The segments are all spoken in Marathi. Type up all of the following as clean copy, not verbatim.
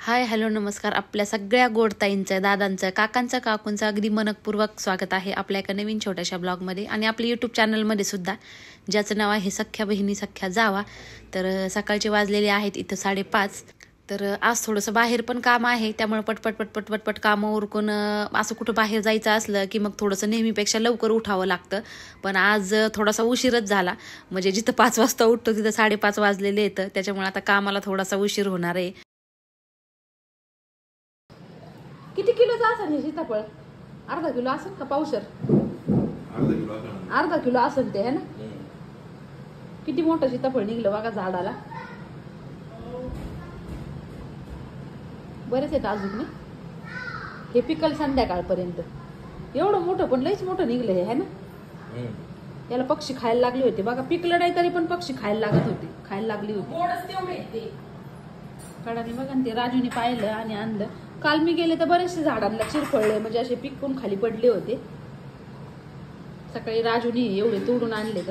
हाय हॅलो नमस्कार. आपल्या सगळ्या गोडताईंचं, दादांचं, काकांचं, काकूंचं अगदी मनपूर्वक स्वागत आहे आपल्या एका नवीन छोट्याशा ब्लॉगमध्ये आणि आपल्या यूट्यूब चॅनलमध्ये सुद्धा, ज्याचं नाव आहे सख्या बहिणी सख्या जावा. तर सकाळचे वाजलेले आहेत इथं 5:30. तर आज थोडंसं बाहेर पण काम आहे, त्यामुळे पटपट पटपट पटपट कामं उरकून असं कुठं बाहेर जायचं असलं की मग थोडंसं नेहमीपेक्षा लवकर उठावं लागतं. पण आज थोडासा उशीरच झाला, म्हणजे जिथं 5 वाजता उठतो तिथं 5:30 वाजलेले येतं, त्याच्यामुळे आता कामाला थोडासा उशीर होणार आहे. किती किलोचा असेल हे सीताफळ? अर्धा किलो असेल का पावशर? अर्धा किलो असेल ते, है ना? किती मोठं सीताफळ निघलं बघा झाडाला. बरेच आहेत अजून. हे पिकल संध्याकाळपर्यंत. एवढं मोठं पण लईच मोठं निघलं हे, है ना? याला पक्षी खायला लागले होते बघा. पिकलं नाही तरी पण पक्षी खायला लागत होते, खायला लागली होती. कडाने बघा ते राजूने पाहिलं आणि आणलं. काल मी गेले तर बरेचसे झाडांना चिरफळले, म्हणजे असे पिकून खाली पडले होते. सकाळी राजूने एवढे तोडून आणले.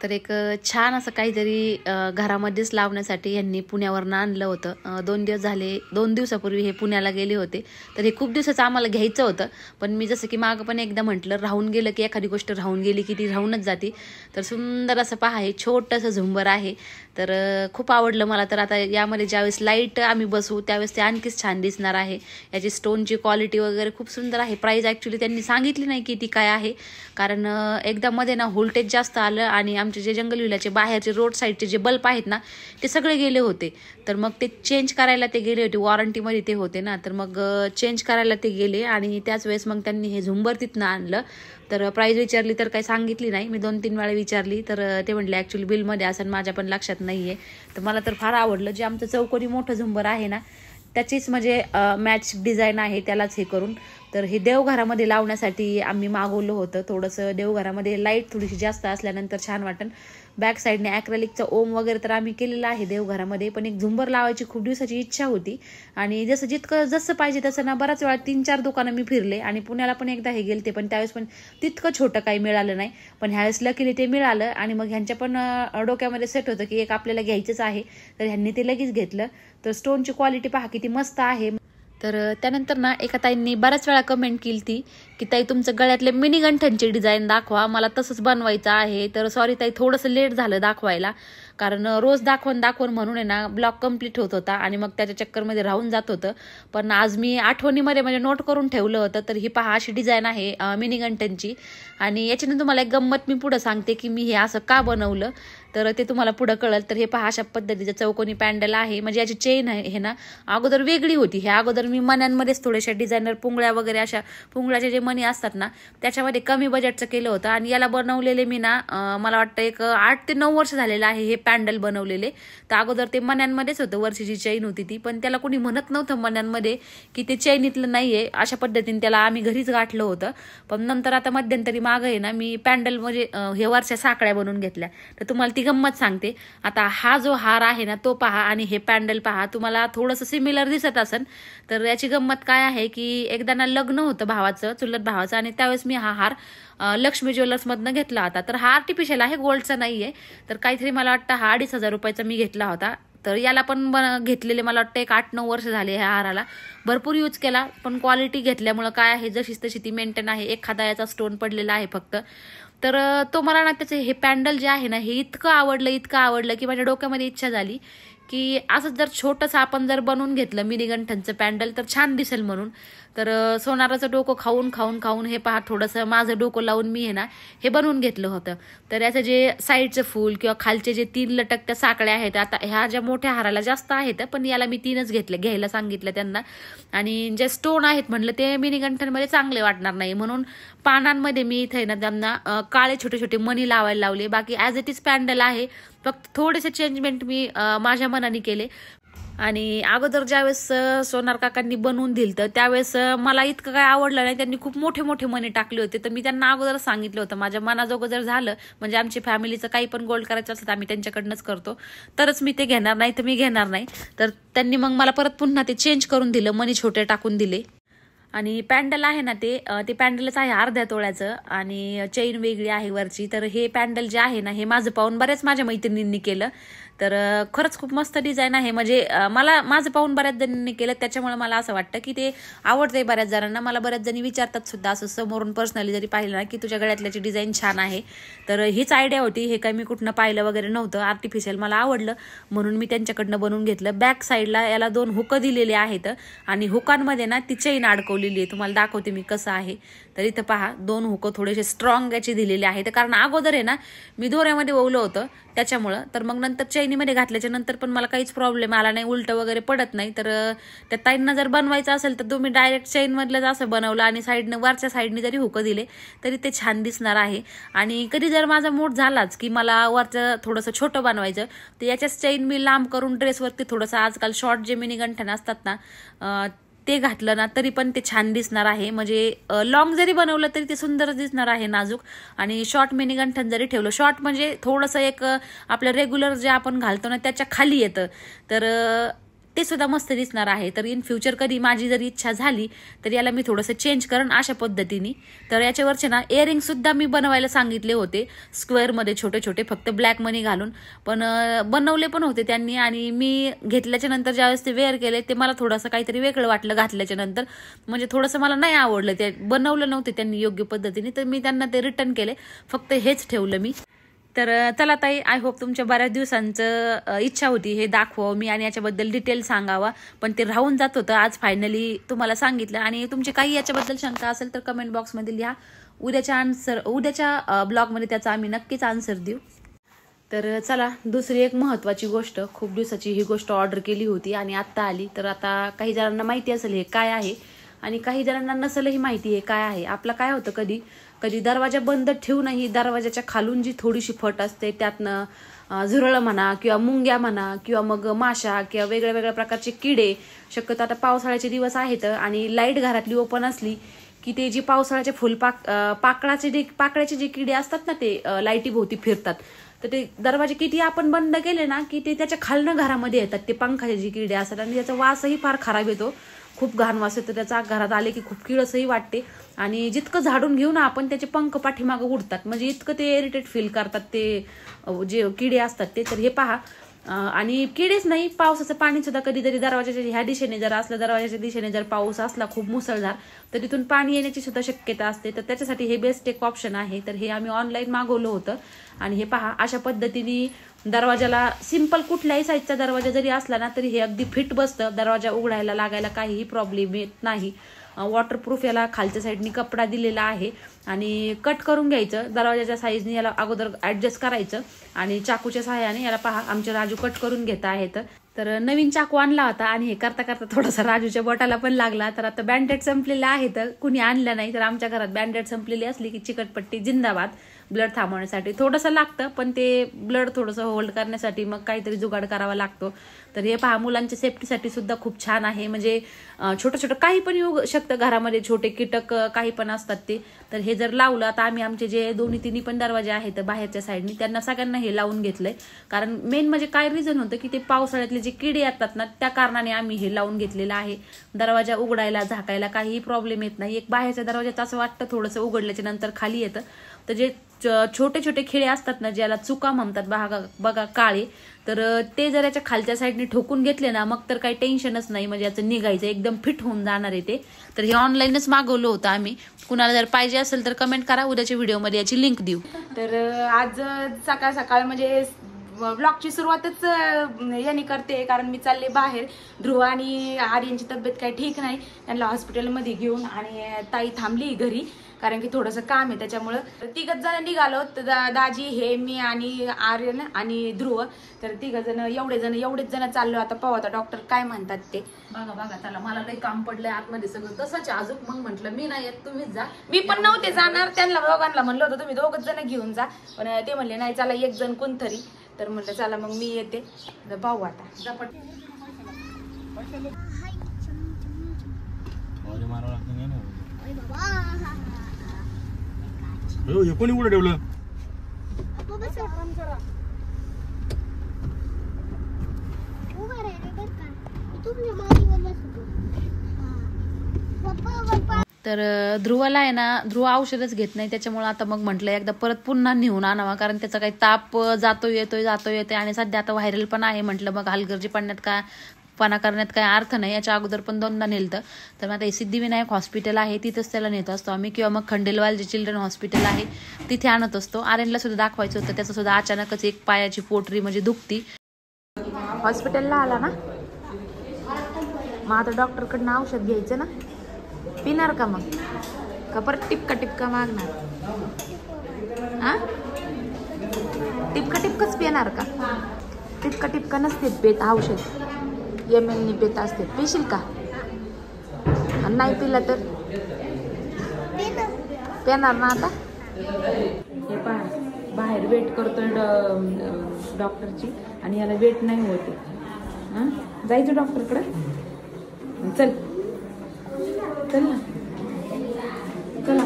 तर एक छान असं काहीतरी घरामध्येच लावण्यासाठी यांनी पुण्यावरनं आणलं होतं. 2 दिवस झाले, 2 दिवसापूर्वी हे पुण्याला गेले होते. तर हे खूप दिवसाचं आम्हाला घ्यायचं होतं, पण मी जसं की मागं पण एकदा म्हटलं, राहून गेलं की एखादी गोष्ट राहून गेली की ती राहूनच जाते. तर सुंदर असं पहा, हे छोटंसं झुंबर आहे. तर खूप आवडलं मला. तर आता यामध्ये ज्यावेळेस लाईट आम्ही बसवू त्यावेळेस ते आणखीच छान दिसणार आहे. याची स्टोनची क्वालिटी वगैरे खूप सुंदर आहे. प्राईस ॲक्च्युली त्यांनी सांगितली नाही की ती काय आहे, कारण एकदा मध्ये ना व्होल्टेज जास्त आलं आणि आमचे जे जंगल विल्याचे बाहेरचे रोड साईडचे जे बल्ब आहेत ना, ते सगळे गेले होते. तर मग ते चेंज करायला ते गेले होते, वॉरंटीमध्ये ते होते ना, तर मग चेंज करायला ते गेले आणि त्याच वेळेस मग त्यांनी हे झुंबर तिथनं आणलं. तर प्राईज विचारली तर काही सांगितली नाही. मी 2-3 वेळा विचारली तर ते म्हटले ॲक्च्युली बिलमध्ये असं, माझ्या पण लक्षात नाही आहे. तर मला तर फार आवडलं. जे आमचं चौकोनी मोठं झुंबर आहे ना, त्याचीच म्हणजे मॅच डिझाईन आहे त्यालाच हे करून. तर हे देवघरामध्ये लावण्यासाठी आम्ही मागवलं होतं. थोडंसं देवघरामध्ये लाईट थोडीशी जास्त असल्यानंतर छान वाटन. बॅक साईडने ॲक्रेलिकचा ओम वगैरे तर आम्ही केलेला आहे देवघरामध्ये, पण एक झुंबर लावायची खूप दिवसाची इच्छा होती. आणि जसं पाहिजे तसं ना, बराच वेळा 3-4 दुकानं मी फिरले आणि पुण्याला पण एकदा हे गेलते, पण त्यावेळेस पण तितकं छोटं काही मिळालं नाही. पण ह्यावेळेस लकीली ते मिळालं आणि मग ह्यांच्या पण डोक्यामध्ये सेट होतं की एक आपल्याला घ्यायचंच आहे. तर ह्यांनी ते लगेच घेतलं. तर स्टोनची क्वालिटी पहा किती मस्त आहे. तर त्यानंतर ना, एका ताईंनी बऱ्याच वेळा कमेंट केली ती की ताई तुमचं गळ्यातले मिनी गंठनची डिझाईन दाखवा, मला तसंच बनवायचं आहे. तर सॉरी ताई, थोडंसं लेट झालं दाखवायला, कारण रोज दाखवून म्हणून आहे ना ब्लॉग कंप्लीट होत होता आणि मग त्याच्या चक्करमध्ये राहून जात होतं. पण आज मी आठवणीमध्ये म्हणजे नोट करून ठेवलं होतं. तर ही पहा अशी डिझाईन आहे मिनी गंठनची. आणि याच्याने तुम्हाला एक गंमत मी पुढं सांगते की मी हे असं का बनवलं, तर ते तुम्हाला पुढं कळलं. तर हे पहा अशा पद्धतीचं चौकोनी पॅन्डल आहे. म्हणजे याची चेन आहे हे ना अगोदर वेगळी होती. हे अगोदर मी मण्यांमध्येच थोड्याशा डिझायनर पुंगळ्या वगैरे अशा पुंगळ्याचे जे मणी असतात ना, त्याच्यामध्ये कमी बजेटचं केलं होतं. आणि याला बनवलेले मी ना मला वाटतं एक 8 ते 9 वर्ष झालेलं आहे हे पॅन्डल बनवलेले. तर अगोदर ते मण्यांमध्येच होतं, वर्षीची चैन होती ती, पण त्याला कोणी म्हणत नव्हतं मण्यांमध्ये की ते चैनीतलं नाही आहे. अशा पद्धतीने त्याला आम्ही घरीच गाठलं होतं. पण नंतर आता मध्यंतरी मागं आहे ना मी पॅन्डल म्हणजे हे वरच्या साकळ्या बनवून घेतल्या. तर तुम्हाला ती गंमत सांगते. आता हा जो हार आहे ना तो पहा आणि हे पॅन्डल पहा, तुम्हाला थोडंसं सिमिलर दिसत असेल. तर याची गंमत काय आहे की एकदा ना लग्न होतं भावाचं, चुलत भावाचं, आणि त्यावेळेस मी हा हार लक्ष्मी ज्वेलर्समधनं घेतला होता. तर हा आर्टिफिशियल आहे, गोल्डचा नाही आहे. तर काहीतरी मला वाटतं हा 2,500 रुपयाचा मी घेतला होता. तर याला पण घेतलेले मला वाटतं एक 8-9 वर्ष झाले ह्या हाराला. भरपूर यूज केला, पण क्वालिटी घेतल्यामुळं काय आहे जशीच तशी ती मेंटेन आहे. एखादा याचा स्टोन पडलेला आहे फक्त. तर तो मला ना त्याचं हे पॅन्डल जे आहे ना हे इतकं आवडलं की माझ्या डोक्यामध्ये इच्छा झाली की असंच जर छोटंसं आपण जर बनवून घेतलं मिनी गंठनचं पॅन्डल तर छान दिसेल म्हणून. तर सोनाराचं डोकं खाऊन हे पहा थोडंसं माझं डोकं लावून मी हे ना हे बनवून घेतलं होतं. तर याचं जे साईडचं फूल किंवा खालचे जे 3 लटकत्या साकळ्या आहेत, आता ह्या ज्या मोठ्या हाराला जास्त आहेत पण याला मी 3च घेतले, घ्यायला सांगितलं त्यांना. आणि जे स्टोन आहेत म्हटलं ते मिनी गंठनमध्ये चांगले वाटणार नाही म्हणून पानांमध्ये मी इथे ना त्यांना काळे छोटे छोटे मणी लावायला लावले. बाकी ॲज इट इज पॅन्डल आहे, फक्त थोडेसे चेंजमेंट मी माझ्या मनाने केले. आणि अगोदर ज्यावेळेस सोनार काकांनी बनवून दिलं तर त्यावेळेस मला इतकं काय आवडलं नाही. त्यांनी खूप मोठे मोठे मणी टाकले होते. तर मी त्यांना अगोदर सांगितलं होतं माझ्या मनाजोगं जर झालं, म्हणजे आमची फॅमिलीचं काही पण गोल्ड करायचं असलं तर आम्ही त्यांच्याकडनंच करतो, तरच मी ते घेणार, नाही तर मी घेणार नाही. तर त्यांनी मग मला परत पुन्हा ते चेंज करून दिलं, मणी छोटे टाकून दिले. आणि पॅन्डल आहे ना ते पॅन्डलच आहे अर्ध्या तोळ्याचं आणि चेन वेगळी आहे वरची. तर हे पॅन्डल जे आहे ना हे माझं पाहून बऱ्याच माझ्या मैत्रिणींनी केलं. तर खरंच खूप मस्त डिझाईन आहे. म्हणजे मला माझं पाहून बऱ्याच जणांनी केलं, त्याच्यामुळे मला असं वाटतं की ते आवडतंय बऱ्याच जणांना. मला बऱ्याच जणी विचारतात सुद्धा असं समोरून पर्सनली जरी पाहिलं ना की तुझ्या गळ्यातल्याची डिझाईन छान आहे. तर हीच आयडिया होती, हे काय मी कुठनं पाहिलं वगैरे नव्हतं, आर्टिफिशियल मला आवडलं म्हणून मी त्यांच्याकडनं बनवून घेतलं. बॅक साईडला याला 2 हुक दिलेले आहेत आणि हुकांमध्ये ना ती चेन अडकवलेली आहे. तुम्हाला दाखवते मी कसं आहे. तर इथं पहा 2 हुक थोडेसे स्ट्रॉंग याचे दिलेले आहेत, कारण अगोदर आहे ना मी दोऱ्यामध्ये ओवलं होतं त्याच्यामुळं. तर मग नंतर चैनीमध्ये घातल्याच्या नंतर पण मला काहीच प्रॉब्लेम आला नाही, उलटं वगैरे पडत नाही. तर त्या ताईंना जर बनवायचं असेल तर तुम्ही डायरेक्ट चैनमधलंच असं बनवलं आणि साईडनं वरच्या साईडने जरी हुकं दिले तरी ते छान दिसणार आहे. आणि कधी जर माझा मूड झालाच की मला वरचं थोडंसं छोटं बनवायचं तर याच्याच चैन मी लांब करून ड्रेसवरती थोडंसं आजकाल शॉर्ट जे मिनी गंठण असतात ना ते घातलं ना तरी पण ते छान दिसणार आहे. म्हणजे लॉंग जरी बनवलं तरी ते सुंदरच दिसणार आहे, नाजूक. आणि शॉर्ट मिनी गंठण जरी ठेवलं, शॉर्ट म्हणजे थोडंसं एक आपलं रेग्युलर जे आपण घालतो ना त्याच्या खाली येतं, तर ते सुद्धा मस्त दिसणार आहे. तर इन फ्युचर कधी माझी जरी इच्छा झाली तर याला मी थोडंसं चेंज करण अशा पद्धतीने. तर याच्यावरचे ना इयरिंग सुद्धा मी बनवायला सांगितले होते स्क्वेअरमध्ये छोटे छोटे, फक्त ब्लॅक मनी घालून, पण बनवले पण होते त्यांनी. आणि मी घेतल्याच्या नंतर ज्यावेळेस ते वेअर केले ते मला थोडंसं काहीतरी वेगळं वाटलं घातल्याच्या नंतर, म्हणजे थोडंसं मला नाही आवडलं, ते बनवलं नव्हते त्यांनी योग्य पद्धतीने. तर मी त्यांना ते रिटर्न केले, फक्त हेच ठेवलं मी. तर चला ताई, आय होप तुमच्या बऱ्याच दिवसांचं इच्छा होती हे दाखवावं मी आणि याच्याबद्दल डिटेल सांगावा, पण ते राहून जात होतं. आज फायनली तुम्हाला सांगितलं. आणि तुमची काही याच्याबद्दल शंका असेल तर कमेंट बॉक्समध्ये लिहा, उद्याच्या ब्लॉगमध्ये त्याचा आम्ही नक्कीच आन्सर देऊ. तर चला, दुसरी एक महत्त्वाची गोष्ट, खूप दिवसाची ही गोष्ट ऑर्डर केली होती आणि आत्ता आली. तर आता काही जणांना माहिती असेल हे काय आहे आणि काही जणांना नसेलही माहिती हे काय आहे. आपलं काय होतं, कधी कधी दरवाजा बंद ठेवूनही दरवाजाच्या खालून जी थोडीशी फट असते त्यातनं झुरळं म्हणा किंवा मुंग्या म्हणा किंवा मग माशा किंवा वेगळ्या वेगळ्या प्रकारचे किडे, शक्यतो आता पावसाळ्याचे दिवस आहेत आणि लाईट घरातली ओपन असली की ते जी पावसाळ्याचे पाकळ्याचे जे किडे असतात ना ते लाईटी भोवती फिरतात. तर ते दरवाजे किती आपण बंद केले ना की ते त्याच्या खालनं घरामध्ये येतात, ते पंखाचे जे किडे असतात. आणि त्याचा वासही फार खराब येतो, खूप घाण वास येतो त्याचा. घरात आले की खूप किळसही वाटते आणि जितकं झाडून घेऊ ना आपण त्याचे पंख पाठीमागं उडतात, म्हणजे इतकं ते इरिटेट फील करतात ते जे किडे असतात ते. तर हे पहा, आणि किडेच नाही, पावसाचं पाणी सुद्धा कधीतरी दरवाजाच्या ह्या दिशेने जर असलं, दरवाजाच्या दिशेने जर पाऊस असला खूप मुसळधार, तर तिथून पाणी येण्याची सुद्धा शक्यता असते. तर त्याच्यासाठी हे बेस्ट एक ऑप्शन आहे. तर हे आम्ही ऑनलाईन मागवलं होतं आणि हे पहा, अशा पद्धतीने दरवाजाला सिंपल कुठल्याही साईजचा दरवाजा जरी असला ना तरी हे अगदी फिट बसतं. दरवाजा उघडायला लागायला काहीही प्रॉब्लेम येत नाही. वॉटरप्रूफ याला खालच्या साईडनी कपडा दिलेला आहे आणि कट करून घ्यायचं दरवाजाच्या साईजने. याला अगोदर ऍडजस्ट करायचं आणि चाकूच्या सहाय्याने याला पहा आमचे राजू कट करून घेत आहेत. तर नवीन चाकू आणला होता आणि हे करता करता थोडासा राजूच्या बोटाला पण लागला. तर आता बँडेड संपलेले आहेत, कुणी आणलं नाही. तर आमच्या घरात बँडेड संपलेली असली की चिकटपट्टी जिंदाबाद, ब्लड थांबवण्यासाठी थोडंसं लागतं, पण ते ब्लड थोडंसं होल्ड करण्यासाठी मग काहीतरी जुगाड करावा लागतो. तर हे पहा, मुलांच्या सेफ्टीसाठी सुद्धा खूप छान आहे. म्हणजे छोटं छोटं काही पण येऊ शकतं घरामध्ये, छोटे कीटक काही पण असतात ते. तर हे जर लावलं, आता आम्ही आमचे जे 2-3 पण दरवाजे आहेत बाहेरच्या साईडनी त्यांना सगळ्यांना हे लावून घेतलंय. कारण मेन म्हणजे काय रिझन होतं की ते पावसाळ्यातले जे किडे येतात ना त्या कारणाने आम्ही हे लावून घेतलेलं आहे. दरवाजा उघडायला झाकायला काहीही प्रॉब्लेम येत नाही. एक बाहेरच्या दरवाजाचं असं वाटतं थोडंसं उघडल्याच्या नंतर खाली येतं. तर जे छोटे छोटे खिळे असतात ना, ज्याला चुका म्हणतात बघा काळे, तर ते जर याच्या खालच्या साईडने ठोकून घेतले ना मग तर काही टेन्शनच नाही, म्हणजे याचं निघायचं एकदम फिट होऊन जाणार आहे ते. तर हे ऑनलाईनच मागवलं होतं आम्ही. कुणाला जर पाहिजे असेल तर कमेंट करा, उद्याच्या व्हिडिओमध्ये याची लिंक देऊ. तर आज सकाळ सकाळ म्हणजे ब्लॉगची सुरुवातच यांनी करते, कारण मी चालले बाहेर. ध्रुव आणि आर्यनची तब्येत काही ठीक नाही, त्यांना हॉस्पिटलमध्ये घेऊन, आणि ताई थांबली घरी कारण की थोडंसं काम आहे त्याच्यामुळं. तिघच जण निघालो, दाजी, हे, मी आणि आर्यन आणि ध्रुव. तर एवढेच जण चाललो. आता पाहू आता डॉक्टर काय म्हणतात ते. बघा चला, मला काही काम पडलंय आतमध्ये सगळं तसंच अजून. मग म्हटलं मी नाही येत, तुम्हीच जा. मी पण नव्हते जाणार, त्यांना दोघांना म्हणलं होतं तुम्ही 2 जण घेऊन जा, पण ते म्हणले नाही चला 1 जण कोणतरी. तर म्हटलं चला मग मी येते. पाहू आता झपट. कोणी कुठे ठेवलं? तर ध्रुवाला आहे ना, ध्रुव औषधच घेत नाही, त्याच्यामुळे आता मग म्हटलं एकदा परत पुन्हा नेऊन आणावा, कारण त्याचा काही ताप जातो येतोय आणि सध्या आता व्हायरल पण आहे. म्हटलं मग हलगर्जीपणा करण्यात काय अर्थ नाही. याच्या अगोदर पण 2दा नेलतं. तर मग आता सिद्धिविनायक हॉस्पिटल आहे तिथंच त्याला नेत असतो आम्ही, किंवा मग खंडेलवाल जे चिल्ड्रन हॉस्पिटल आहे तिथे आणत असतो. आर्यनला सुद्धा दाखवायचं होतं, त्याचं सुद्धा अचानकच एक पायाची पोटरी म्हणजे दुखती. हॉस्पिटलला आला ना, मग आता डॉक्टरकडनं औषध घ्यायचं ना, पिणार का मग का परत टिपका मागणार? हा, टिपकच पिणार का? टिपका नसते पेत औषध, ML पेत असते. पिशील का? आणि नाही पिला तर पेणार ना आता. हे पहा, बाहेर वेट करतोय डॉक्टरची आणि याला वेट नाही होते. हां, जायचं डॉक्टरकडे. चल ना, चला.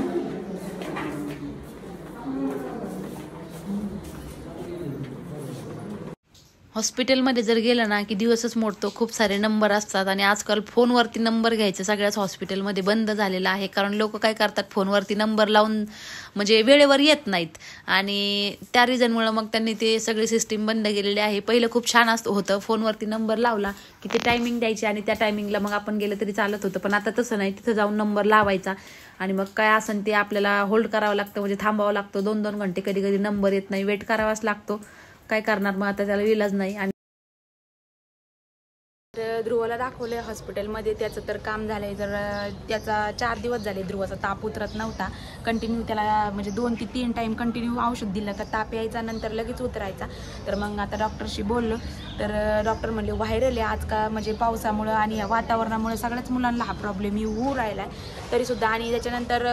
हॉस्पिटलमध्ये जर गेलं ना की दिवसच मोडतो. खूप सारे नंबर असतात आणि आजकाल फोनवरती नंबर घ्यायचं सगळ्याच हॉस्पिटलमध्ये बंद झालेलं आहे, कारण लोक काय करतात, फोनवरती नंबर लावून म्हणजे वेळेवर येत नाहीत आणि त्या रिझनमुळे मग त्यांनी ते सगळी सिस्टीम बंद केलेली आहे. पहिलं खूप छान होतं, फोनवरती नंबर लावला की ते टायमिंग द्यायचे आणि त्या टायमिंगला मग आपण गेलं तरी चालत होतं. पण आता तसं नाही, तिथं जाऊन नंबर लावायचा आणि मग काय असेल ते आपल्याला होल्ड करावं लागतं, म्हणजे थांबावं लागतं. 2-2 घंटे कधी नंबर येत नाही, वेट करावाच लागतो. काय करणार मग आता, त्याला इलाज नाही. आणि ध्रुवला दाखवलंय हॉस्पिटलमध्ये, त्याचं तर काम झालंय. तर त्याचा 4 दिवस झाले ध्रुवाचा ताप उतरत नव्हता. कंटिन्यू त्याला म्हणजे 2 ते 3 टाईम कंटिन्यू औषध दिलं का ताप यायचा, नंतर लगेच उतरायचा. तर मग आता डॉक्टरशी बोललो तर डॉक्टर म्हणले व्हायरल आहे आज का, म्हणजे पावसामुळं आणि या वातावरणामुळे सगळ्याच मुलांना हा प्रॉब्लेम येऊ राहिला आहे तरीसुद्धा. आणि त्याच्यानंतर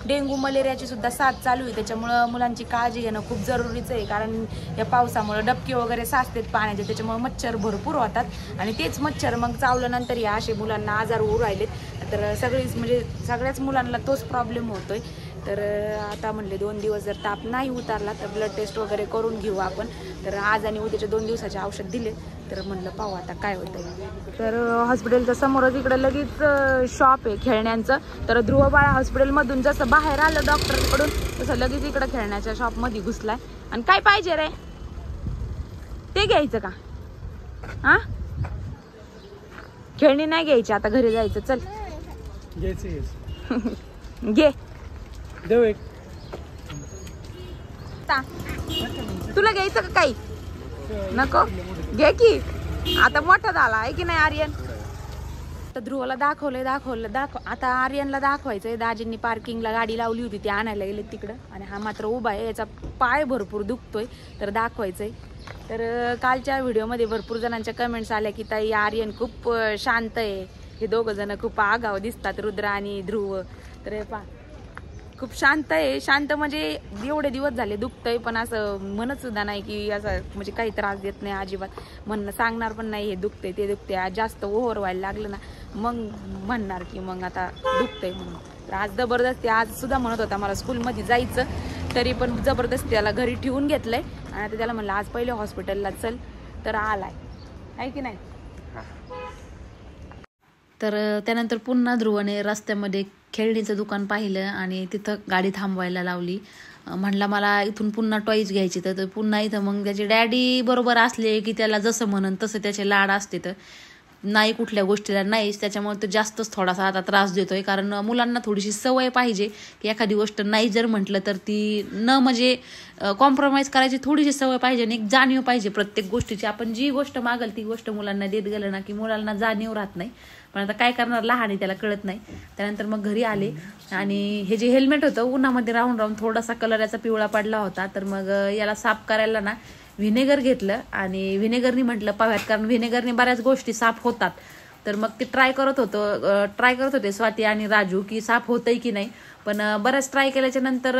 डेंग्यू मलेरियाची सुद्धा साथ चालू आहे, त्याच्यामुळं मुलांची काळजी घेणं खूप जरुरीचं आहे. कारण या पावसामुळं डबके वगैरे साचतात पाण्याचे, त्याच्यामुळे मच्छर भरपूर होतात आणि तेच मच्छर मग चावल्यानंतर या असे मुलांना आजार होऊ राहिलेत. तर सगळ्याच मुलांना तोच प्रॉब्लेम होतोय. तर आता म्हणले 2 दिवस जर ताप नाही उतारला तर ब्लड टेस्ट वगैरे करून घेऊ आपण. तर आज आणि उद्याचे 2 दिवसाचे औषध दिले, तर म्हणलं पाहू आता काय होतंय. तर हॉस्पिटलच्या समोरच इकडे लगेच शॉप आहे खेळण्यांचं. तर ध्रुव बाळा हॉस्पिटलमधून जसं बाहेर आलं डॉक्टरकडून तसं लगेच इकडं खेळण्याच्या शॉपमध्ये घुसलाय. आणि काय पाहिजे रे, ते घ्यायचं का? हा, खेळणी नाही घ्यायची, आता घरी जायचं. चल घे, तुला घ्यायचं का काही? नको, घे की, आता मोठा झाला आहे की नाही आर्यन. तर ध्रुवला दाखवलं. आता आर्यनला दाखवायचंय. दाजींनी पार्किंगला गाडी लावली होती, ती आणायला गेले तिकडं आणि हा मात्र उभा आहे. याचा पाय भरपूर दुखतोय, तर दाखवायचंय. तर कालच्या व्हिडिओमध्ये भरपूर जणांच्या कमेंट्स आल्या की ताई आर्यन खूप शांत आहे, हे 2 जण खूप आगाव दिसतात, रुद्र आणि ध्रुव. तर हे पहा, खूप शांत आहे. शांत म्हणजे एवढे दिवस झाले दुखतंय पण असं म्हणत सुद्धा नाही की असं म्हणजे काही त्रास देत नाही अजिबात. म्हणणं सांगणार पण नाही हे दुखतंय ते दुखतंय. आज जास्त ओव्हर व्हायला लागलं ना मग म्हणणार की मग आता दुखतंय म्हणून. तर आज जबरदस्ती, आज सुद्धा म्हणत होता मला स्कूलमध्ये जायचं, तरी पण जबरदस्ती त्याला घरी ठेवून घेतलंय आणि आता त्याला म्हणलं आज पहिले हॉस्पिटलला चल, तर आलाय, आहे की नाही. तर त्यानंतर पुन्हा ध्रुवने रस्त्यामध्ये खेळणीचं दुकान पाहिलं आणि तिथं गाडी थांबवायला लावली. म्हणला मला इथून पुन्हा टॉईज घ्यायची. तर पुन्हा इथं मग त्याचे डॅडी बरोबर असले की त्याला जसं म्हणन तसं त्याचे लाड असते. तर नाही कुठल्या गोष्टीला नाहीच, त्याच्यामुळे तो जास्तच थोडासा आता त्रास देतोय. कारण मुलांना थोडीशी सवय पाहिजे की एखादी गोष्ट नाही जर म्हटलं तर ती न म्हणजे कॉम्प्रोमाइज करायची थोडीशी सवय पाहिजे आणि एक जाणीव पाहिजे प्रत्येक गोष्टीची. आपण जी गोष्ट मागल ती गोष्ट मुलांना देत गेलं ना की मुलांना जाणीव राहत नाही. पण आता काय करणार, लहान आहे, त्याला कळत नाही. त्यानंतर मग घरी आले आणि हे जे हेल्मेट होतं उन्हामध्ये राहून राहून थोडासा कलर याचा पिवळा पडला होता. तर मग याला साफ करायला ना व्हिनेगर घेतलं आणि व्हिनेगरनी म्हटलं पाव्यात, कारण व्हिनेगरने बऱ्याच गोष्टी साफ होतात. तर मग ते ट्राय करत होते स्वाती आणि राजू की साफ होतंय की नाही. पण बऱ्याच ट्राय केल्याच्या नंतर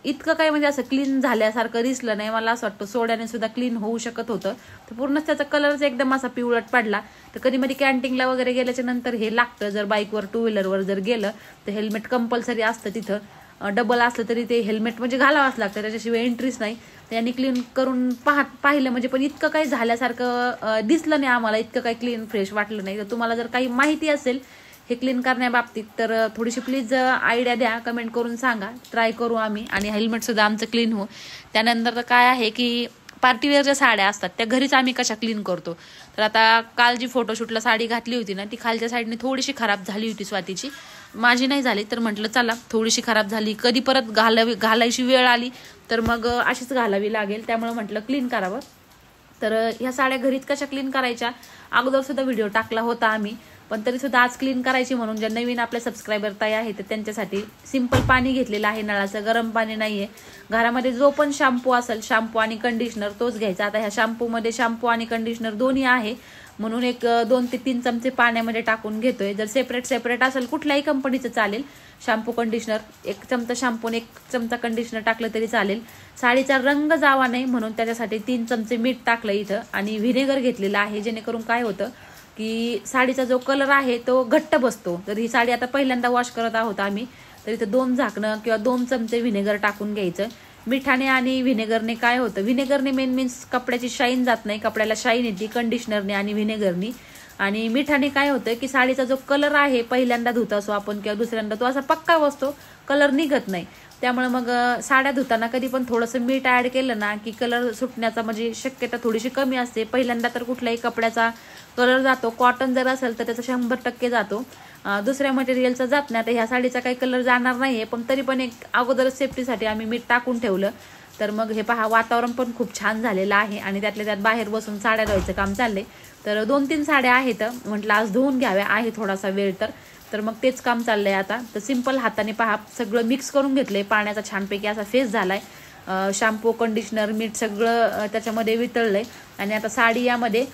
इतकं काही म्हणजे असं क्लीन झाल्यासारखं दिसलं नाही. मला असं वाटतं सोड्याने सुद्धा क्लीन होऊ शकत होतं. तर पूर्णच त्याचा कलरच एकदम असा पिवळट पडला. तर कधी मध्ये कॅन्टीनला वगैरे गेल्याच्या नंतर हे लागतं. जर बाईकवर 2 व्हीलरवर जर गेलं तर हेल्मेट कंपल्सरी असतं तिथं. डबल असलं तरी ते हेल्मेट म्हणजे घालावंच लागतं, त्याच्याशिवाय एंट्रीच नाही. त्यांनी क्लीन करून पाहिलं म्हणजे पण इतकं काही झाल्यासारखं दिसलं नाही आम्हाला, इतकं काही क्लीन फ्रेश वाटलं नाही. तर तुम्हाला जर काही माहिती असेल हे क्लीन करण्याबाबतीत तर थोडीशी प्लीज आयडिया द्या, कमेंट करून सांगा, ट्राय करू आम्ही. आणि हेल्मेटसुद्धा आमचं क्लीन हो. त्यानंतर काय आहे की पार्टीवेअर ज्या साड्या असतात त्या घरीच आम्ही कशा क्लीन करतो. तर आता काल जी फोटोशूटला साडी घातली होती ना, ती खालच्या साईडने थोडीशी खराब झाली होती स्वातीची, माझी नाही झाली. तर म्हटलं चला थोडीशी खराब झाली, कधी परत घालायची वेळ आली तर मग अशीच घालावी लागेल, त्यामुळे म्हटलं क्लीन करावं. तर ह्या साड्या घरीच कशा क्लीन करायच्या अगोदर सुद्धा व्हिडिओ टाकला होता आम्ही, पण तरी सुद्धा आज क्लीन करायची म्हणून ज्या नवीन आपले सबस्क्रायबर ताई आहेत तर त्यांच्यासाठी सिंपल पाणी घेतलेलं आहे, नळाचं, गरम पाणी नाहीये. घरामध्ये जो पण शॅम्पू असेल, शॅम्पू आणि कंडिशनर तोच घ्यायचा. आता ह्या शॅम्पूमध्ये शॅम्पू आणि कंडिशनर दोन्ही आहे म्हणून एक 2 ते 3 चमचे पाण्यामध्ये टाकून घेतोय. जर सेपरेट असेल कुठल्याही कंपनीचं चालेल, शॅम्पू कंडिशनर 1 चमचा शॅम्पू 1 चमचा कंडिशनर टाकलं तरी चालेल. साडीचा रंग जावा नाही म्हणून त्याच्यासाठी 3 चमचे मीठ टाकलं इथं आणि व्हिनेगर घेतलेलं आहे, जेणेकरून काय होतं की साडीचा जो कलर आहे तो घट्ट बसतो. तर ही साडी आता पहिल्यांदा वॉश करत आहोत आम्ही, तर इथं 2 झाकणं किंवा 2 चमचे व्हिनेगर टाकून घ्यायचं. मिठाने आणि व्हिनेगरने काय होतं, व्हिनेगरने मेन मीन्स कपड्याची शाईन जात नाही, कपड्याला शाईन येते कंडिशनरने आणि व्हिनेगरने. आणि मिठाने काय होतं की साडीचा जो कलर आहे पहिल्यांदा धुत असो आपण किंवा दुसऱ्यांदा, तो असा पक्का बसतो, कलर निघत नाही. त्यामुळे मग साड्या धुताना कधी पण थोडंसं मीठ ऍड केलं ना की कलर सुटण्याचा म्हणजे शक्यता थोडीशी कमी असते. पहिल्यांदा तर कुठल्याही कपड्याचा कलर जातो, कॉटन जर असेल तर त्याचा 100% जातो, दुसऱ्या मटेरियलचा जात नाही. आता ह्या साडीचा काही कलर जाणार नाहीये, पण तरी पण एक अगोदर सेफ्टीसाठी आम्ही मीठ टाकून ठेवलं. तर मग हे पहा, वातावरण पण खूप छान झालेलं आहे आणि त्यातल्या त्यात बाहेर बसून साड्या धुवायचं काम चाललंय. तर 2-3 साड्या आहेत, म्हटलं आज धुवून घ्याव्या, आहे थोडासा वेळ तर मग तेच काम चाललंय आता. तर सिंपल हाताने पहा सगळं मिक्स करून घेतलंय, पाण्याचा छानपैकी असा फेस झालाय. शॅम्पू, कंडिशनर, मीठ सगळं त्याच्यामध्ये वितळलंय. आणि आता साडी यामध्ये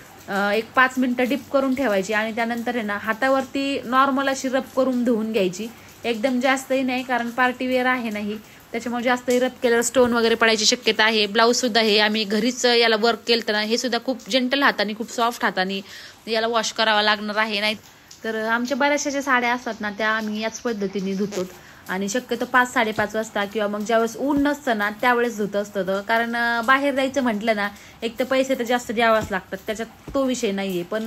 एक 5 मिनिटं डिप करून ठेवायची आणि त्यानंतर आहे ना हातावरती नॉर्मल अशी रब करून धुवून घ्यायची, एकदम जास्तही नाही, कारण पार्टीवेअर आहे नाही त्याच्यामुळे जास्तही रब केल्यावर स्टोन वगैरे पडायची शक्यता आहे. ब्लाऊज सुद्धा हे आम्ही घरीच याला वर्क केलं तर हे सुद्धा खूप जेंटल हाताने, खूप सॉफ्ट हाताने याला वॉश करावा लागणार आहे. नाही तर आमच्या बऱ्याचशा ज्या साड्या असतात ना त्या आम्ही याच पद्धतीने धुतो आणि शक्यतो 5-5:30 वाजता किंवा मग ज्यावेळेस ऊन नसतं ना त्यावेळेस धुत असतं. कारण बाहेर जायचं म्हटलं ना एक तर पैसे तर जास्त द्यावाच लागतात, त्याच्यात तो विषय नाहीये. पण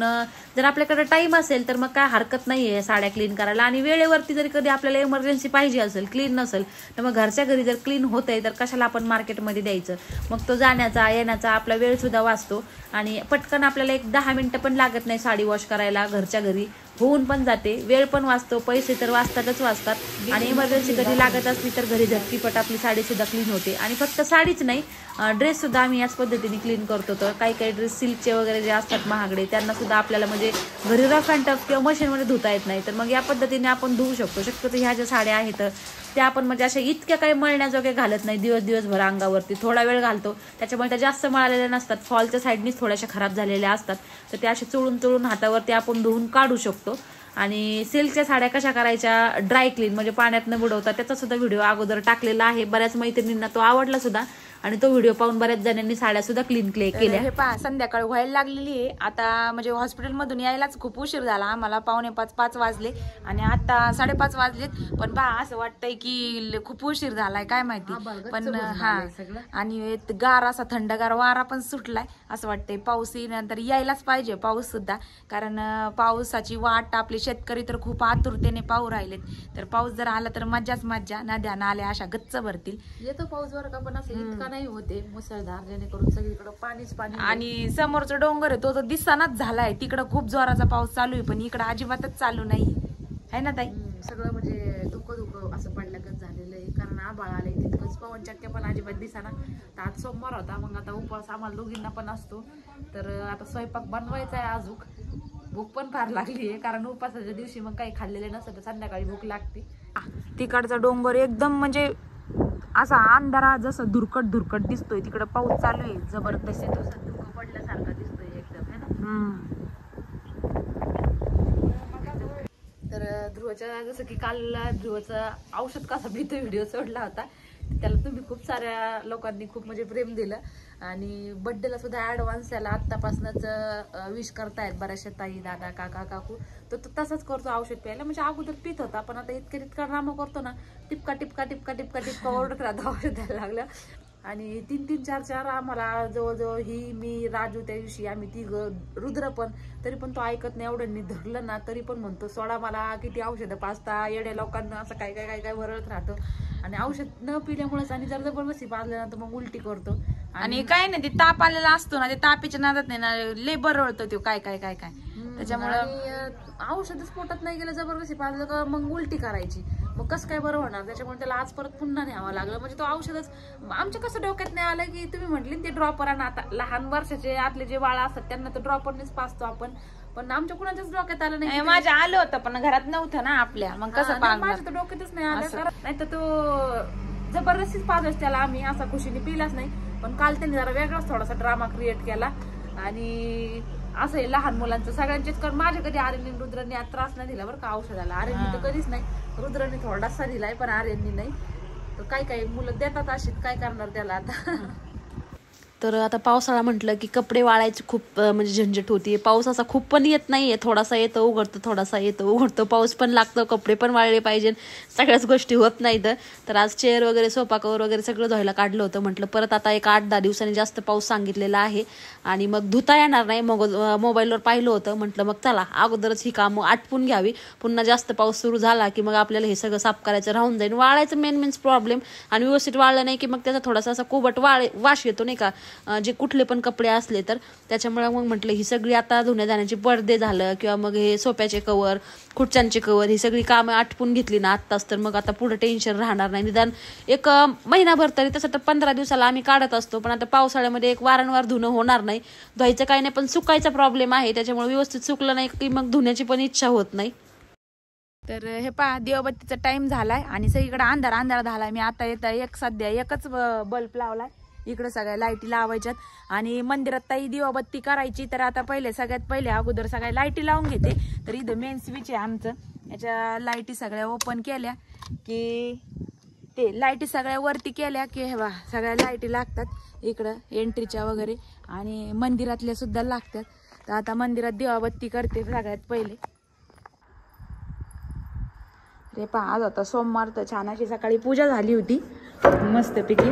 जर आपल्याकडे टाइम असेल तर मग काय हरकत नाहीये साड्या क्लीन करायला. आणि वेळेवरती जरी कधी आपल्याला इमर्जन्सी पाहिजे असेल, क्लीन नसेल तर मग घरच्या घरी जर क्लीन होतंय तर कशाला आपण मार्केटमध्ये द्यायचं. मग तो जाण्याचा येण्याचा आपला वेळ सुद्धा वाचतो आणि पटकन आपल्याला एक 10 मिनिटं पण लागत नाही साडी वॉश करायला, घरच्या घरी होऊन पण जाते, वेळ पण वाचतो, पैसे तर वाचतात. आणि इमर्जन्सी कधी लागत असली तर घरी झटकीपट आपली साडी सुद्धा क्लीन होते. आणि फक्त साडीच नाही, ड्रेस सुद्धा आम्ही याच पद्धतीने क्लीन करतो. तर काही ड्रेस सिल्कचे वगैरे जे असतात महागडे त्यांना सुद्धा आपल्याला म्हणजे घरी रफ अँड टफ किंवा मशीनमध्ये धुता येत नाही, तर मग या पद्धतीने आपण धुवू शकतो. शक्यतो ह्या ज्या साड्या आहेत त्या आपण म्हणजे अशा इतक्या काही मळण्याजोगे घालत नाही, दिवसभर अंगावरती थोडा वेळ घालतो, त्याच्यामुळे त्या जास्त मळालेल्या नसतात, फॉलच्या साईडनीच थोड्याशा खराब झालेल्या असतात. तर त्या अशा चोळून हातावरती आपण धुवून काढू शकतो. आणि सिल्कच्या साड्या कशा करायच्या ड्राय क्लीन म्हणजे पाण्यात न बुडवता त्याचा सुद्धा व्हिडिओ अगोदर टाकलेला आहे, बऱ्याच मैत्रिणींना तो आवडला सुद्धा आणि तो व्हिडिओ पाहून बऱ्याच जणांनी साड्या सुद्धा क्लीन केल्या. हे पहा संध्याकाळ व्हायला लागलेली आहे आता, म्हणजे हॉस्पिटलमधून यायलाच खूप उशीर झाला आम्हाला, 4:45 वाजले आणि आता 5:30 वाजलेत. पण पहा असं वाटतंय की खूप उशीर झालाय काय माहिती. पण हा आणि गार असा थंडगार वारा पण सुटलाय, असं वाटतंय पाऊस नंतर यायलाच पाहिजे पाऊस सुद्धा, कारण पावसाची वाट आपले शेतकरी तर खूप आतुरतेने पाहू राहिलेत. तर पाऊस जर आला तर मज्जाच मज्जा, नद्या नाल्या अशा गच्च भरतील. येतो पाऊस बरं का, पण असं इतका नाही होते मुसळधार, जेणेकरून सगळीकडे पाणीच पाणी. आणि समोरचा डोंगर आहे तो तर दिसतानाच झालाय, तिकडं खूप जोराचा पाऊस चालू आहे पण इकडं अजिबातच चालू नाही है ना ताई. सगळं म्हणजे धुकं असं पडल्यागत झालेलं आहे, कारण आभाळ आलंय तितकंच, पवन चक्क्या पण अजिबात दिसाना. तर आज सोमवार होता, मग आता उपवास आम्हाला दोघींना पण असतो, तर आता स्वयंपाक बनवायचा आहे. अजून भूक पण फार लागली आहे, कारण उपवासाच्या दिवशी मग काही खाल्लेले नसतं तर संध्याकाळी भूक लागते. तिकडचा डोंगर एकदम म्हणजे असा अंधारा जसं धुरकट दिसतोय, तिकडं पाऊस चालू आहे जबरदस्त, धुकं पडल्यासारखा दिसतोय एकदम है ना. तर ध्रुवच्या जसं की काल ध्रुवचं औषध कसा पितो व्हिडिओ सोडला होता, त्याला तुम्ही खूप साऱ्या लोकांनी खूप म्हणजे प्रेम दिलं आणि बर्थडेला सुद्धा ऍडव्हान्स त्याला आत्तापासूनच विश करतायत बऱ्याचशा ताई, दादा, काका, काकू. तर तो तसंच करतो औषध प्यायला, म्हणजे अगोदर पित होता पण आता इतका नामं करतो ना, टिपका ओरडत राहतो औषध द्यायला लागलं. आणि 3-3, 4-4 आम्हाला जवळजवळ ही मी राजू त्या दिवशी आम्ही रुद्र पण तरी पण तो ऐकत नाही. एवढ्यांनी धरलं ना तरी पण म्हणतो सोडा मला, किती औषधं पाजता येड्या लोकांना, असं काय काय काय काय वरळत राहतं. आणि औषध न पिल्यामुळेच आणि जर जबरदस्ती पाजलं ना तर मग उलटी करतो. आणि काय नाही ते ताप आलेला असतो ना, ते तापीच्या नादात नाही ना लय बरळतं ते काय काय काय काय. त्याच्यामुळे औषधच पोटात नाही गेलं, जबरदस्ती पाजलं का मग उलटी करायची, मग कसं काय बरं होणार. त्याच्यामुळे त्याला आज परत पुन्हा न्यावं लागलं. म्हणजे तो औषधच आमच्या कसं डोक्यात नाही आलं की तुम्ही म्हटली ते ड्रॉपरांना, आता लहान वर्षाचे आतले जे बाळ असतात त्यांना तर ड्रॉपरनेच पाजतो आपण, पण आमच्या कुणाच्याच डोक्यात आलं नाही. माझ्या आलं होतं पण घरात नव्हतं ना आपल्या, मग कसं माझ्या तर डोक्यातच नाही आलं. नाही तर तो जबरदस्तीच पाजायच त्याला आम्ही, असा खुशीने पिलाच नाही. पण काल त्यांनी जरा वेगळाच थोडासा ड्रामा क्रिएट केला. आणि असं आहे लहान मुलांचं सगळ्यांचेच, कारण माझ्या कधी आर्यनने रुद्रांनी त्रास नाही दिला बरं का औषधाला. आर्यननी तर कधीच नाही, रुद्रांनी थोडासा दिलाय पण आर्यननी नाही. तर काही मुलं देतात अशीच, काय करणार त्याला आता. तर आता पावसाळा म्हटलं की कपडे वाळायची खूप म्हणजे झंझट होती. पाऊस असा खूप पण येत नाहीये, थोडासा येतं उघडतं, थोडासा येतं उघडतं. पाऊस पण लागतं, कपडे पण वाळले पाहिजे, सगळ्याच गोष्टी होत नाहीत. तर आज चेअर वगैरे सोफा कवर वगैरे सगळं धुवायला काढलं होतं. म्हटलं परत आता एक 8-10 दिवसांनी जास्त पाऊस सांगितलेला आहे आणि मग धुता येणार नाही. मग मोबाईलवर पाहिलं होतं, म्हटलं मग चला अगोदरच ही कामं आटपून घ्यावी, पुन्हा जास्त पाऊस सुरू झाला की मग आपल्याला हे सगळं साफ करायचं राहून जाईल. वाळायचं मेन प्रॉब्लेम, आणि व्यवस्थित वाळलं नाही की मग त्याचा थोडासा असा कोबट वास येतो नाही का, जे कुठले पण कपडे असले तर. त्याच्यामुळे मग म्हटलं ही सगळी आता धुण्या जाण्याची पडदे झालं किंवा मग हे सोप्याचे कवर, खुर्च्यांचे कवर, ही सगळी कामं आटपून घेतली ना आत्ताच, तर मग आता पुढे टेन्शन राहणार नाही. निदान एक महिनाभर तरी, तसं तर 15 दिवसाला आम्ही काढत असतो, पण आता पावसाळ्यामध्ये एक वारंवार धुणं होणार नाही. धुवायचं काही नाही, पण सुकायचा प्रॉब्लेम आहे. त्याच्यामुळे व्यवस्थित सुकलं नाही की मग धुण्याची पण इच्छा होत नाही. तर हे पहा दिवाबत्तीचा टाइम झालाय आणि सगळीकडे अंधार झालाय. मी आता सध्या एकच बल्ब लावलाय, इकडे सगळ्या लाईटी लावायच्यात आणि मंदिरात ताई दिवाबत्ती करायची. तर आता सगळ्यात पहिले अगोदर सगळ्या लाईटी लावून घेते. तर इथं मेन स्विच आहे आमचं, याच्या लाईटी सगळ्या ओपन केल्या की ते लाईटी सगळ्या वरती केल्या की हे बा सगळ्या लाईटी लागतात इकडं एंट्रीच्या वगैरे, आणि मंदिरातल्या सुद्धा लागतात. तर आता मंदिरात दिवाबत्ती करते सगळ्यात पहिले. रे पहा आज होता सोमवार, तर छान अशी सकाळी पूजा झाली होती मस्तपैकी.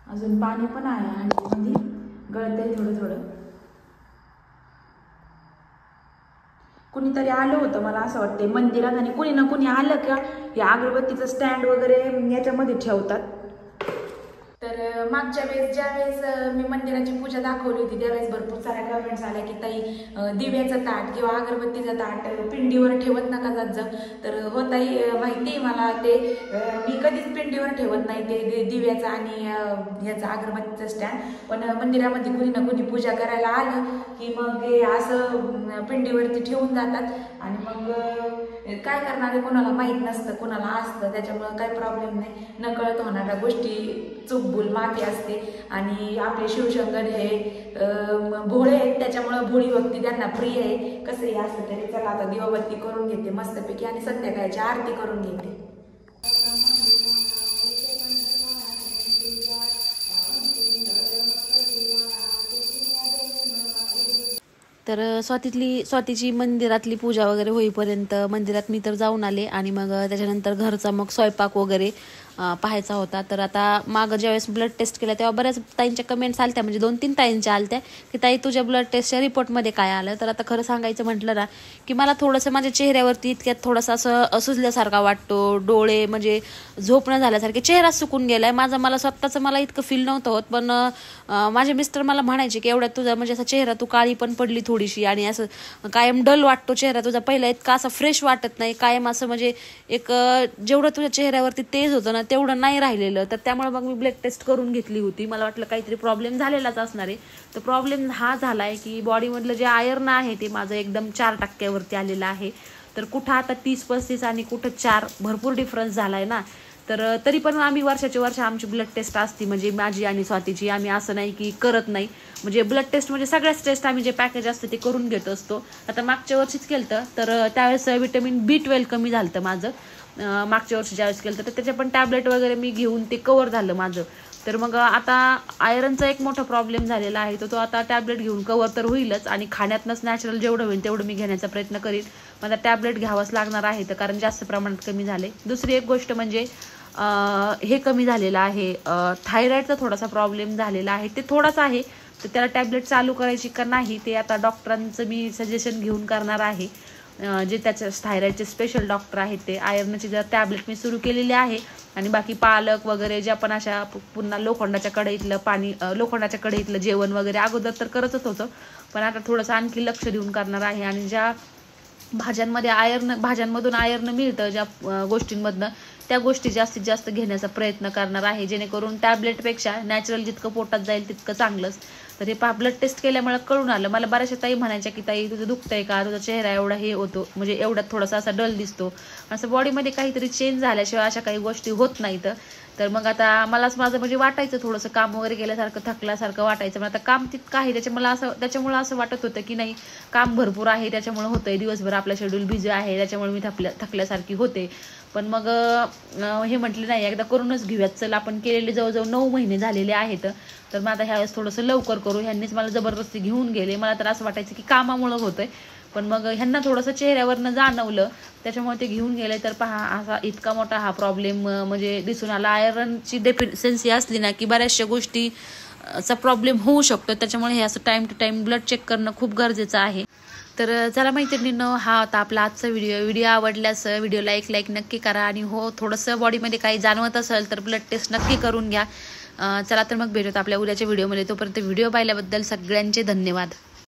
अजून पाणी पण आहे आणि गळतंय थोडं. कुणीतरी आलं होतं मला असं वाटतंय मंदिरात, आणि कुणी ना कुणी आलं का या अगरबत्तीचं स्टँड वगैरे याच्यामध्ये ठेवतात. तर मागच्या वेळेस ज्यावेळेस मी मंदिराची पूजा दाखवली होती त्यावेळेस भरपूर साऱ्या कमेंट्स आल्या की ताई दिव्याचं ताट किंवा अगरबत्तीचं ताट पिंडीवर ठेवत नका जात जा. तर हो ताई माहिती आहे मला, ते मी कधीच पिंडीवर ठेवत नाही ते दिव्याचं आणि ह्याचं अगरबत्तीचं स्टँड. पण मंदिरामध्ये कुणी ना कुणी पूजा करायला आलं की मग हे असं पिंडीवरती ठेवून जातात. आणि मग काय करणार आहे कोणाला माहीत नसतं, कोणाला असतं, त्याच्यामुळं काही प्रॉब्लेम नाही. नकळत होणाऱ्या गोष्टी चूकभूल माफी असते. आणि आपले शिवशंकर हे भोळे आहेत, त्याच्यामुळं भोळी भक्ती त्यांना प्रिय आहे. कसंही असं तरी चला आता दिवाबत्ती करून घेते मस्तपैकी आणि संध्याकाळची आरती करून घेते. तर स्वातीची मंदिरातली पूजा वगैरे होईपर्यंत मंदिरात मी तर जाऊन आले आणि मग त्याच्यानंतर घरचा मग स्वयंपाक वगैरे पाहायचा होता. तर आता मागं ज्यावेळेस ब्लड टेस्ट केला तेव्हा बऱ्याच ताईंच्या कमेंट्स आलत्या, म्हणजे 2-3 ताईंच्या आलत्या की ताई तुझ्या ब्लड टेस्टच्या रिपोर्टमध्ये काय आलं. तर आता खरं सांगायचं म्हटलं ना की मला थोडंसं माझ्या चेहऱ्यावरती इतक्यात थोडासा असं सुजल्यासारखा वाटतो, डोळे म्हणजे झोप न झाल्यासारखे, चेहरा सुकून गेलाय माझा. मला इतकं फील नव्हतं होत, पण माझे मिस्टर मला म्हणायचे की एवढ्यात तुझा म्हणजे असा चेहरा तू काळी पण पडली थोडीशी आणि असं कायम डल वाटतो चेहरा तुझा, पहिला इतका असा फ्रेश वाटत नाही, कायम असं म्हणजे एक जेवढं तुझ्या चेहऱ्यावरती तेज होतं ना तेवढं नाही राहिलेलं. तर त्यामुळे मग मी ब्लड टेस्ट करून घेतली होती. मला वाटलं काहीतरी प्रॉब्लेम झालेलाच असणार आहे. तर प्रॉब्लेम हा झालाय की बॉडीमधलं जे आयर्न आहे ते माझं एकदम 4% आलेलं आहे. तर कुठं आता 30-35 आणि कुठं 4, भरपूर डिफरन्स झालाय ना. तर तरी पण आम्ही वर्षाच्या वर्ष आमची ब्लड टेस्ट असती, म्हणजे माझी आणि स्वातीची. आम्ही असं नाही की करत नाही, म्हणजे ब्लड टेस्ट म्हणजे सगळ्याच टेस्ट आम्ही जे पॅकेज असतं ते करून घेत असतो. आता मागच्या वर्षीच केलं तर त्यावेळेस विटॅमिन B12 कमी झालं माझं. मागच्या वर्षी ज्यावेळेस केलं तर त्याचे पण टॅबलेट वगैरे मी घेऊन ते कव्हर झालं माझं. तर मग आता आयरनचा एक मोठा प्रॉब्लेम झालेला आहे, तो आता टॅबलेट घेऊन कव्हर तर होईलच आणि खाण्यातनंच नॅचरल जेवढं होईल तेवढं मी घेण्याचा प्रयत्न करीन. मला टॅबलेट घ्यावंच लागणार आहे तर, कारण जास्त प्रमाणात कमी झाले. दुसरी एक गोष्ट म्हणजे हे कमी झालेलं आहे, थायरॉइडचा थोडासा प्रॉब्लेम झालेला आहे. ते थोडाच आहे, तर त्याला टॅबलेट चालू करायची का नाही ते आता डॉक्टरांचं मी सजेशन घेऊन करणार आहे. जे त्याच्या थायरॉइडचे स्पेशल डॉक्टर आहेत ते. आयर्नची जर टॅबलेट मी सुरू केलेली आहे आणि बाकी पालक वगैरे ज्या पण अशा पुन्हा लोखंडाच्या कढईतलं जेवण वगैरे अगोदर तर करतच होतं, पण आता थोडंसं आणखी लक्ष देऊन करणार आहे. आणि ज्या भाज्यांमधून आयर्न मिळतं, ज्या गोष्टींमधनं, त्या गोष्टी जास्तीत जास्त घेण्याचा प्रयत्न करणार आहे, जेणेकरून टॅबलेटपेक्षा नॅचरल जितकं पोटात जाईल तितकं चांगलंच. तर हे ब्लड टेस्ट केल्यामुळे कळून आलं. मला बऱ्याचशा ताई म्हणायच्या की ताई तुझं दुखतंय का, तुझा चेहरा एवढा हे होतो, म्हणजे एवढ्यात थोडासा असा डल दिसतो, असं बॉडीमध्ये काहीतरी चेंज झाल्याशिवाय अशा काही गोष्टी होत नाहीत. तर मग आता मलाच माझं म्हणजे वाटायचं थोडंसं काम वगैरे केल्यासारखं, थकल्यासारखं वाटायचं. पण आता काम तितकं आहे त्याच्यामुळे असं वाटत होतं की नाही, काम भरपूर आहे त्याच्यामुळे होतंय, दिवसभर आपला शेड्यूल बिझी आहे त्याच्यामुळे मी थकल्यासारखी होते. पण मग हे म्हटले नाही, एकदा करूनच घेऊयात चल. आपण केलेले जवळजवळ 9 महिने झालेले आहेत, तर मग आता ह्यावेळेस थोडंसं लवकर करू. ह्यांनीच मला जबरदस्ती घेऊन गेले. मला तर असं वाटायचं की कामामुळं होतंय, पण मग ह्यांना थोडंसं चेहऱ्यावरनं जाणवलं त्याच्यामुळे ते घेऊन गेले. तर पहा, असा इतका मोठा हा प्रॉब्लेम म्हणजे दिसून आला. आयर्नची डेफिशियन्सी असली ना की बऱ्याचशा गोष्टीचा प्रॉब्लेम होऊ शकतो. त्याच्यामुळे हे असं time to time blood check करणं खूप गरजेचं आहे. तर चला मैत्रिणींनो, हा होता आपला आजचा व्हिडिओ आवडल्यास व्हिडिओला एक लाईक नक्की करा. आणि हो, थोडंसं बॉडीमध्ये काही जाणवत असेल तर ब्लड टेस्ट नक्की करून घ्या. चला तर मग भेटूत आपल्या उद्याच्या व्हिडिओमध्ये. तोपर्यंत व्हिडिओ पाहिल्याबद्दल सगळ्यांचे धन्यवाद.